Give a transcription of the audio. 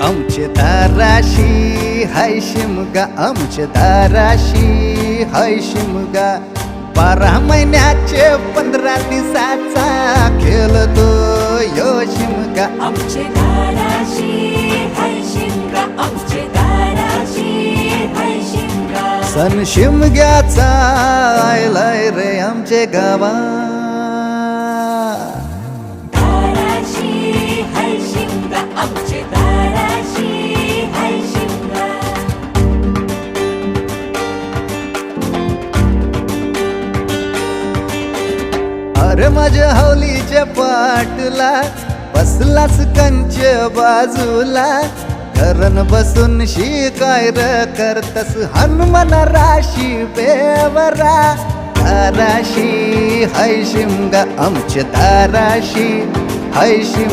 आमचे दाराशी हाय शिमगा, आमचे दाराशी हाय शिमगा. 12 महिन्याचे 15 दिवसाचा खेळतो यो शिमगा. आमचे दाराशी हाय शिमगा, आमचे दाराशी हाय शिमगा. सण शिमग्याचा आयलाय रे आमचे गावा. दाराशी हाय शिमगा, आमचे दाराशी हाय शिमगा. अरे माझ्या हौलीच्या पाटला बसलास कंच बाजूला. घरन बसून शिकाय र करतस हनुमान राशी बेवरा. दाराशी हाय शिमगा, आमच्या दाराशी हाय शिमगा.